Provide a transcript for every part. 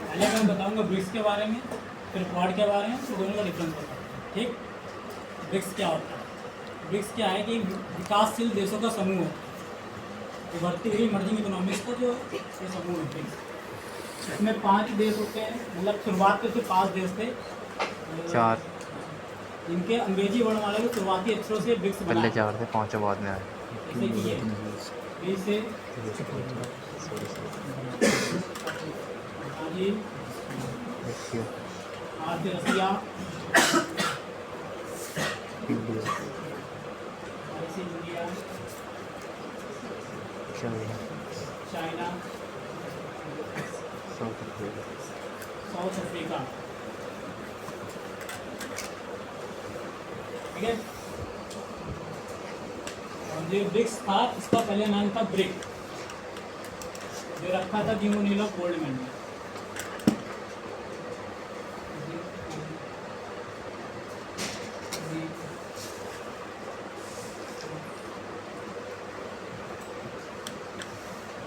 पहले मैं बताऊंगा ब्रिक्स के बारे में, फिर क्वाड के बारे में, तो दोनों का डिफरेंस बताऊंगा। ठीक, ब्रिक्स क्या होता है? ब्रिक्स क्या है कि विकासशील देशों का समूह है, उभरती हुई इमर्जिंग इकोनॉमिक्स का जो ये समूह है ब्रिक्स। इसमें 5 देश होते हैं, मतलब शुरुआत के सिर्फ 5 देश थे, 4 जिनके अंग्रेजी वर्णमाला के शुरुआती अक्षरों से ब्रिक्स बना पहले है। 4 थे, 5 बाद में आए। जैसे कि ये बी से ब्राज़ील, आर से रसिया, इंडिया, आई से इंडिया, चाइना, साउथ अफ्रीका। ठीक है, और जो ब्रिक्स था इसका पहले नाम था ब्रिक, जो रखा था जिम ओ'नील ऑफ गोल्डमैन ने।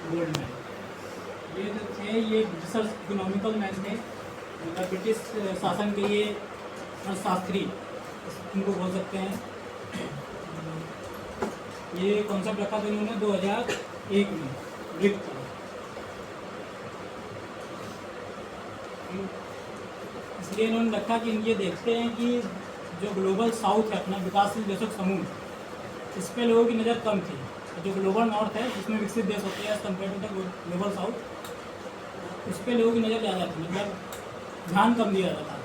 गोल्डमैन ये जो थे ये ब्रिटिश इकोनॉमिकल मैन थे, मतलब ब्रिटिश शासन के ये अर्थशास्त्री इनको बोल सकते हैं। ये कॉन्सेप्ट रखा था इन्होंने 2001 में ब्रिक का। इसलिए इन्होंने रखा कि ये देखते हैं कि जो ग्लोबल साउथ है अपना विकासशील देशों का समूह, इस पर लोगों की नज़र कम थी। जो ग्लोबल नॉर्थ है जिसमें विकसित देश होते हैं as compared to the global south, उस पर लोगों की नज़र ज़्यादा थी, मतलब ध्यान कम दिया जाता था।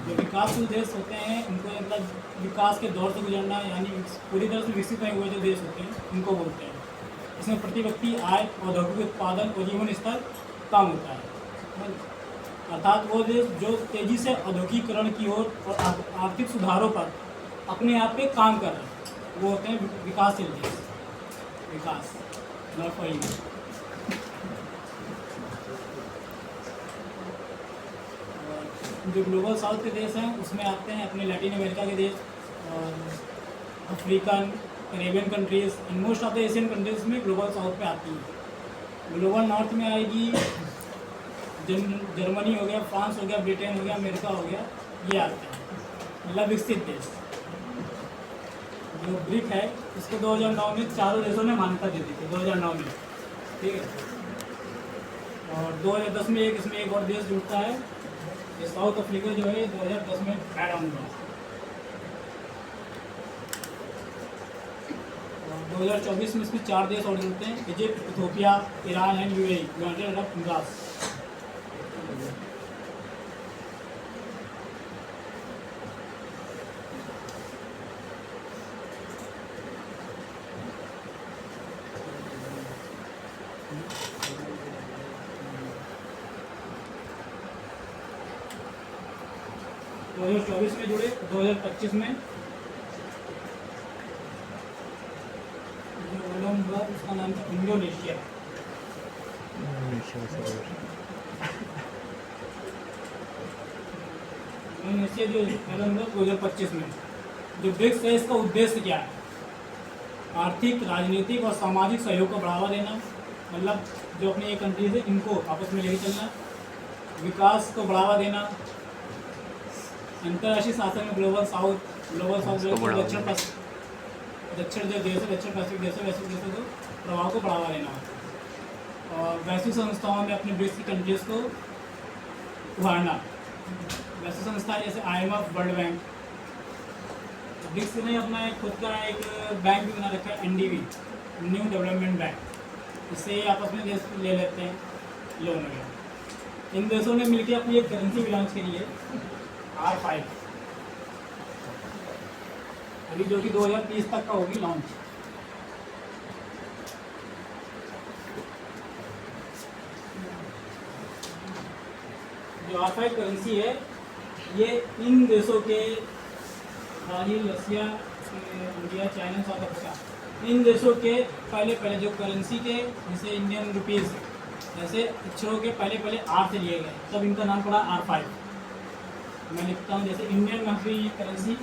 जो विकासशील देश होते हैं उनको मतलब विकास के दौर से गुजरना, यानी पूरी तरह से विकसित नहीं हुए जो देश होते हैं उनको बोलते हैं। इसमें प्रति व्यक्ति आय, औद्योगिक उत्पादन और जीवन स्तर कम होता है, अर्थात वो देश जो तेज़ी से औद्योगिकरण की ओर और आर्थिक सुधारों पर अपने आप पे काम कर रहे हैं, वो होते हैं विकासशील देश। विकास जो ग्लोबल साउथ के देश हैं उसमें आते हैं अपने लैटिन अमेरिका के देश और African, Caribbean countries and most of the Asian countries में ग्लोबल साउथ पे आती है। ग्लोबल नॉर्थ में आएगी जर्मनी हो गया, फ्रांस हो गया, ब्रिटेन हो गया, अमेरिका हो गया, ये आते हैं मतलब विकसित देश। जो ब्रिक है इसको 2009 में 4 देशों ने मान्यता दे दी थी, 2009 में। ठीक है, और 2010 में इसमें एक और देश जुड़ता है, ये साउथ अफ्रीका जो है 2010 में ऐड ऑन हुआ। 2024 में इसमें 4 देश और जुड़ते हैं, Egypt, Ethiopia, Iran and UAE, United Arab emirates. दो 2024 में जुड़े, 2025 में जो हुआ उसका नाम था इंडोनेशिया। इंडोनेशिया जो हुआ 2025 में। जो ब्रिक्स है इसका उद्देश्य क्या है? आर्थिक, राजनीतिक और सामाजिक सहयोग को बढ़ावा देना, मतलब जो अपनी ये कंट्रीज है इनको आपस में लेकर चलना, विकास को बढ़ावा देना, अंतर्राष्ट्रीय शासन में ग्लोबल साउथ दक्षिण जो देश है, दक्षिण पैसिफिक देशों को प्रभाव को बढ़ावा देना, और वैश्विक संस्थाओं में अपने ब्रिक्स की कंट्रीज को उभारना। वैश्विक संस्थाएं जैसे IMF, वर्ल्ड बैंक। ब्रिक्स ने अपना खुद का एक बैंक भी बना रखा है, NDB, न्यू डेवलपमेंट बैंक। इससे आपस में देश ले लेते हैं लोन वगैरह। इन देशों ने मिलकर अपनी एक करेंसी भी लॉन्च करी है, R5, अभी जो कि 2030 तक का होगी लॉन्च। जो R5 करेंसी है ये इन देशों के, ब्राज़ील, रसिया, इंडिया, चाइना, साउथ अफ्रीका, इन देशों के पहले जो करेंसी के जैसे इंडियन रुपीज़ जैसे अक्षरों के पहले R से लिए गए, तब इनका नाम पड़ा R5। मैं लिखता हूँ जैसे Indian monthly currency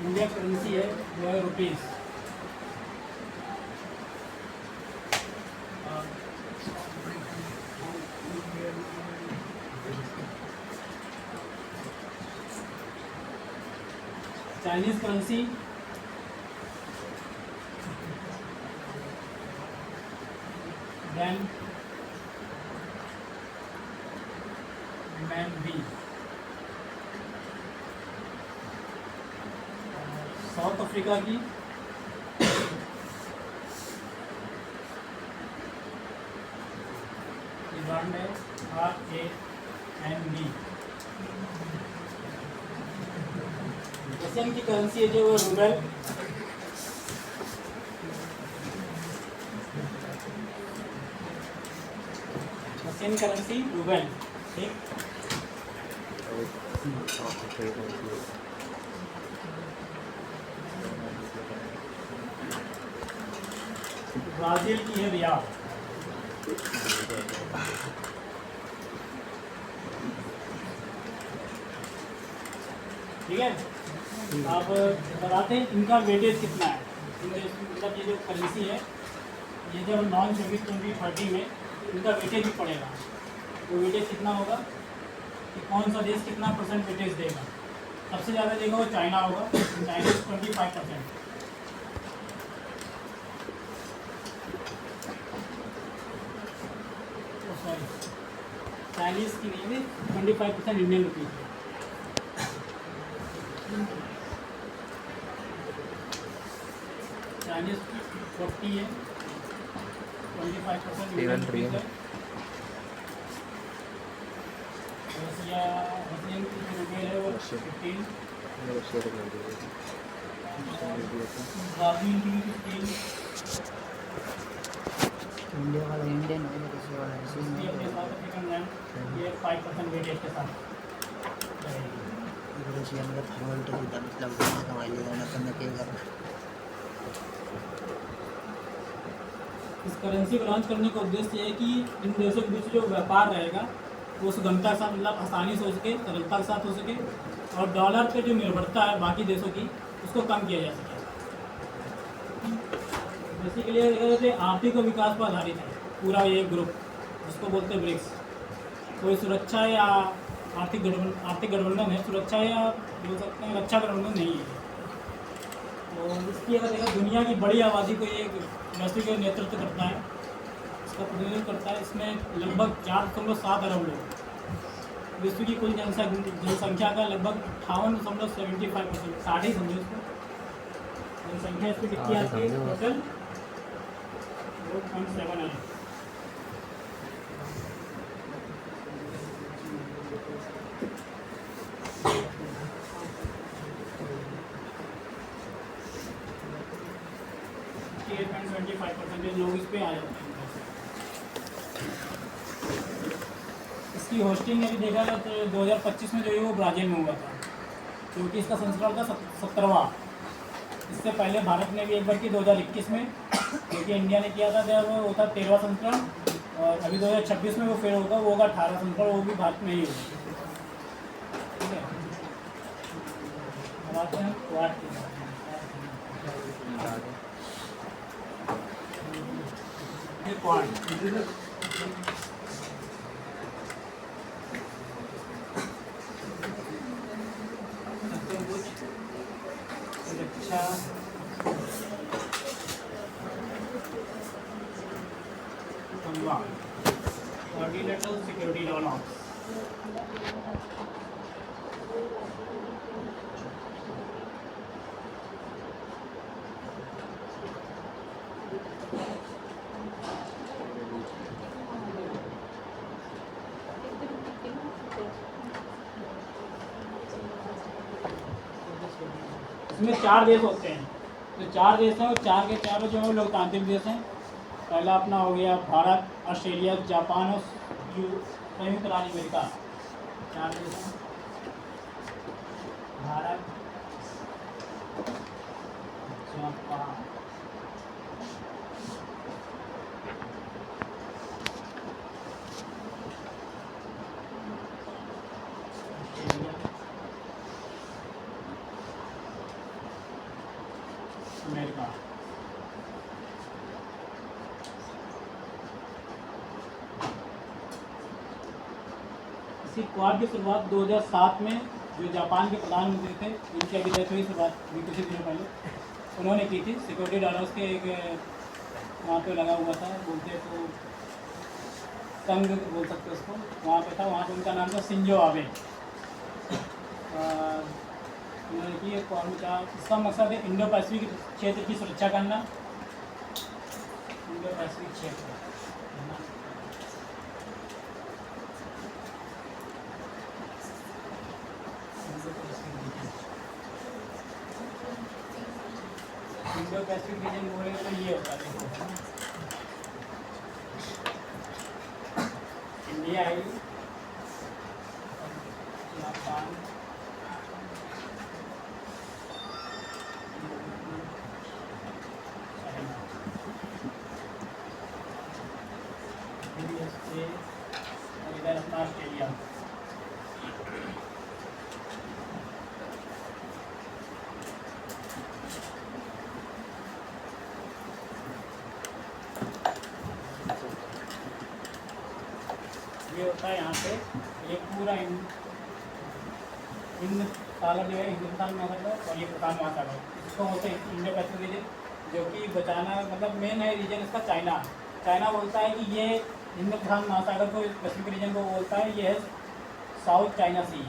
India currency है वो है rupees. Chinese currency renminbi। South Africa की ब्रांड है RANB। रशियन की करेंसी है जो वो रूबल। Russian currency rouble. ठीक, ब्राज़ील की है रियाल। ठीक है, अब बताते हैं इनका वेटेज कितना है। मतलब ये जो करेंसी है ये जब नॉन 24-20-30 में इनका वेटेज भी पड़ेगा। तो वेटेज कितना होगा कि कौन सा देश कितना % वेटेज देगा। सबसे ज़्यादा देगा वो चाइना होगा। चाइना 25%। सॉरी, चाइनीज़ की नहीं है, 25% इंडियन रुपीज़ है। चाइनीज़ 40 है, 25% इंडियन रुपीज़ है। रशियन की जो रुपये है वो 15। ब्राज़ील की 15। इंडिया वाला इंडियन है, रशिया वाला ये रशियन अपने साउथ अफ्रीकन रैंड ये 5% वेटेज के साथ रहेगी। है। रशिया में थर्मल तो सीधा मतलब पैसा कमा लिया ना करने के घर। इस करेंसी को लॉन्च करने का उद्देश्य ये है कि इन देशों के बीच जो व्यापार रहेगा वो सुगमता के साथ, मतलब आसानी से हो सके, सरलता के साथ हो सके, और डॉलर पे जो निर्भरता है बाकी देशों की उसको कम किया जा सके। बेसिकली देखा जाए तो आर्थिक और विकास पर आधारित है पूरा ये ग्रुप, जिसको बोलते हैं ब्रिक्स। कोई सुरक्षा या आर्थिक गठबंधन है, सुरक्षा या बोल सकते हैं रक्षा गठबंधन नहीं है। तो इसकी अगर देखा दुनिया की बड़ी आबादी को ये वैश्विक नेतृत्व करता है, इसका प्रतिनिधित्व करता है। इसमें लगभग 4.7 अरब लोग, विश्व की कुल जनसंख्या का लगभग 58.75%, 60 समझो इसको, जनसंख्या इसकी कितनी आती है टोटल 4.7 है। लोग इस पे आ जाते हैं। इसकी होस्टिंग यदि देखा जाए तो 2025 में जो है वो ब्राज़ील में हुआ था, क्योंकि इसका संस्करण था 17वां। इससे पहले भारत ने भी एक बार की 2021 में, क्योंकि इंडिया ने किया था जब वो था 13वां संस्करण, और अभी 2026 में वो फिर होगा, वो होगा 18 संस्करण, वो भी भारत में ही होगा। ठीक है, अब आते हैं क्वाड की बात। क्वाड सुरक्षा संवाद, कॉर्डिनेटर सिक्योरिटी डायलॉग्स। इसमें 4 देश होते हैं। जो 4 देश हैं वो 4 के चारों जो है लोकतांत्रिक देश हैं। पहला अपना हो गया भारत, ऑस्ट्रेलिया, जापान और संयुक्त राज्य अमेरिका। 4 देश हैं, भारत, जापान, ऑस्ट्रेलिया, था। इसी क्वाड की शुरुआत 2007 में जो जापान के प्रधानमंत्री थे, उनकी अभी डेथ हुई, शुरुआत भी कुछ दिनों पहले उन्होंने की थी। सिक्योरिटी डॉलर्स के एक वहाँ पे लगा हुआ था, बोलते तो संघ बोल सकते उसको, वहाँ पे था। वहाँ पे उनका नाम था शिंजो आबे। उन्होंने की क्वाड का इसका मकसद है इंडो पैसिफिक क्षेत्र की सुरक्षा करना। इंडो पैसिफिक क्षेत्र इंडो पैसिफिक रीजन बोले तो ये होता है, इंडिया है, जापान, यूएसए और इधर अपना ऑस्ट्रेलिया। ये होता है यहाँ पे एक पूरा हिंद सागर जो है हिंदुस्तान में मतलब, और ये प्रशांत महासागर, इसको होते हैं इंडो पैसिफिक रीजन, जो कि बचाना मतलब मेन है रीजन इसका चाइना। चाइना बोलता है कि ये हिंद प्रशांत महासागर को, पैसिफिक रीजन को बोलता है ये है साउथ चाइना सी।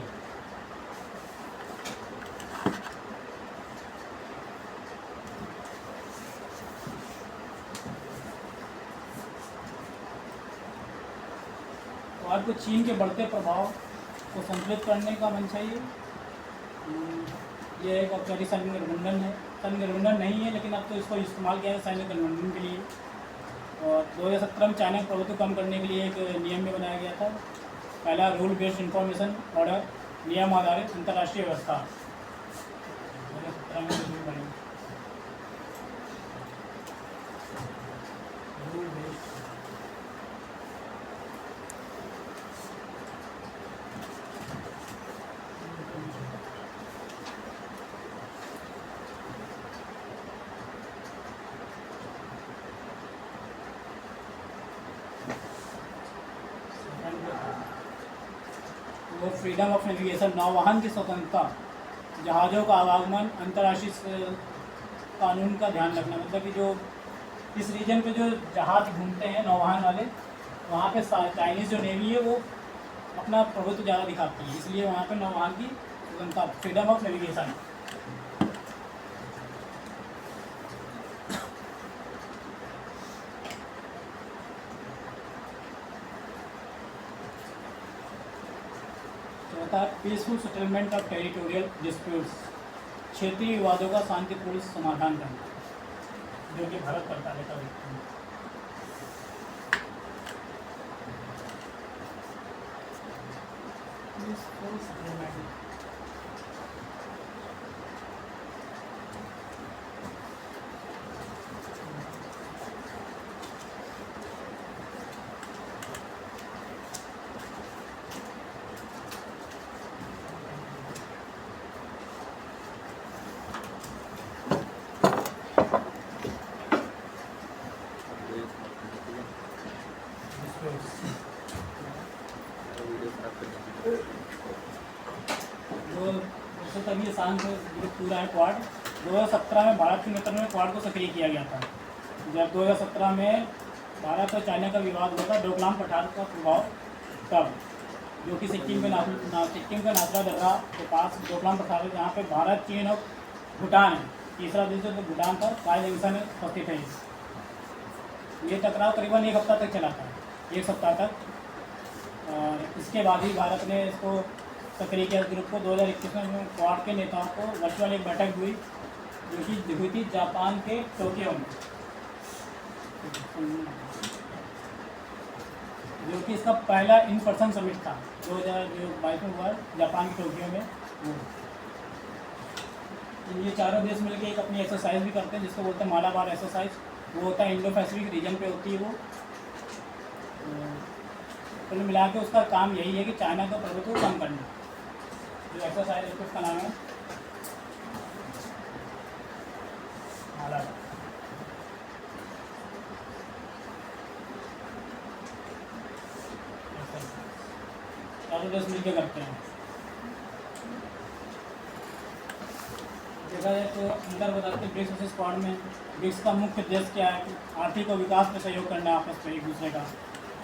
और को चीन के बढ़ते प्रभाव को संतुलित करने का मंशा ये एक औपचारिक सैन्य गठबंधन है। सैन्य गठबंधन नहीं है, लेकिन अब तो इसको इस्तेमाल किया है सैन्य गठबंधन के लिए। और 2017 में चाइना का प्रभुत्व कम करने के लिए एक नियम भी बनाया गया था, पहला रूल बेस्ड इंफॉर्मेशन ऑर्डर, नियम आधारित अंतर्राष्ट्रीय व्यवस्था। 2017 में रूल बनी रूल बेस्ड। वो फ्रीडम ऑफ नेविगेशन, नौवहन की स्वतंत्रता, जहाज़ों का आवागमन, अंतर्राष्ट्रीय कानून का ध्यान रखना। मतलब कि जो इस रीजन पे जो जहाज़ घूमते हैं नौवहन वाले, वहाँ पे चाइनीज़ जो नेवी है वो अपना प्रभुत्व ज़्यादा दिखाती है, इसलिए वहाँ पे नौवहन की स्वतंत्रता, फ्रीडम ऑफ नेविगेशन। चौथा, peaceful settlement of territorial disputes, क्षेत्रीय विवादों का शांतिपूर्ण समाधान करना, जो कि भारत करता रहता है। पीसफुल सेटलमेंट, जो उससे तभी शांत ग्रुप पूरा है क्वाड। 2017 में भारत के नेतृत्व में क्वाड को सक्रिय किया गया था। जब 2017 में भारत और चाइना का विवाद हुआ था डोकलाम पठार का प्रभाव, तब जो कि सिक्किम के नाथुला दर्रा के पास डोकलाम पठार है, जहाँ पे भारत, चीन और भूटान है। तीसरा देश जो भूटान था पाए जंक्शन में उपस्थित है। ये टकराव करीबन एक हफ्ता तक चला था, एक सप्ताह तक। और इसके बाद ही भारत ने इसको सक्रिय किया ग्रुप को। 2021 में क्वाड के नेताओं को वर्चुअल एक बैठक हुई, जो कि हुई थी जापान के टोक्यो में, जो कि इसका पहला इन पर्सन समिट था 2022 में हुआ जापान के टोक्यो में। ये चारों देश मिलकर एक अपनी एक्सरसाइज भी करते हैं, जिसको बोलते हैं मालाबार एक्सरसाइज। वो होता है इंडो पैसिफिक रीजन पे होती है वो। कुल मिला के उसका काम यही है कि चाइना का प्रभुत्व कम करना। जो एक्सरसाइज है उसका नाम है मालाबार। चीज़ें करते हैं। देखा जाए तो अंदर बताते हैं ब्रिक्स वर्सेस क्वाड में ब्रिक्स का मुख्य उद्देश्य क्या है कि आर्थिक और विकास में सहयोग करना है आपस में एक दूसरे का।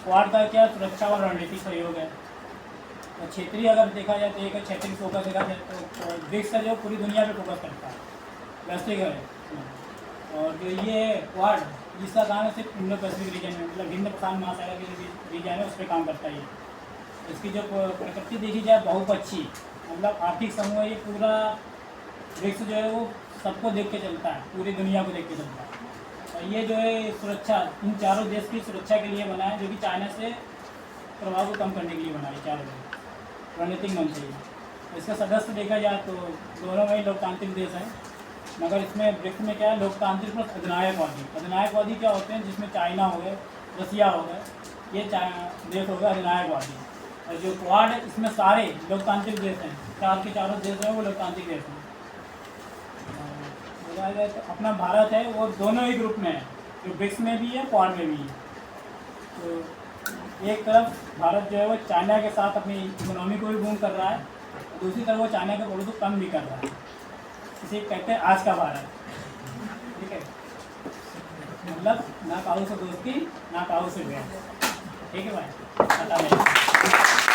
क्वाड का क्या सुरक्षा और रणनीतिक सहयोग है। और क्षेत्रीय अगर देखा जाए तो एक क्षेत्रीय फोकस देखा जाए तो ब्रिक्स का जो पूरी दुनिया पे फोकस करता है, वैश्विक है। और जो ये क्वाड जिसका काम है सिर्फ इंडो पैसिफिक रीजन में, मतलब हिंद प्रशांत महासागर के जो रीजन है उस पर काम करता है। इसकी जो प्रकृति देखी जाए बहुपक्षी, मतलब आर्थिक समूह है ये पूरा ब्रिक्स जो है वो सबको देख के चलता है, पूरी दुनिया को देख के चलता है। और ये जो है सुरक्षा इन चारों देश की सुरक्षा के लिए बना है, जो कि चाइना से प्रभाव को कम करने के लिए बना है चारों देश, रणनीतिक मंच है। इसका सदस्य देखा जाए तो दोनों में ही लोकतांत्रिक देश हैं, मगर इसमें ब्रिक्स में क्या है लोकतांत्रिक प्लस अधिनायकवादी। अधिनायकवादी क्या होते हैं जिसमें चाइना हो गए, रसिया हो गए, ये देश हो गए अधिनायकवादी। और जो क्वाड इसमें सारे लोकतांत्रिक देश हैं, चार के चारों देश हैं वो लोकतांत्रिक देश हैं। देखा जाए तो अपना भारत है वो दोनों ही ग्रुप में है, जो ब्रिक्स में भी है क्वाड में भी है। तो एक तरफ भारत जो है वो चाइना के साथ अपनी इकोनॉमी को भी बूम कर रहा है, दूसरी तरफ वो चाइना के प्रोडक्ट को कम भी कर रहा है। इसे कहते हैं आज का भारत, ठीक है। मतलब ना काऊ से दोस्ती ना काऊ से बैठ, ठीक है भाई, पता नहीं।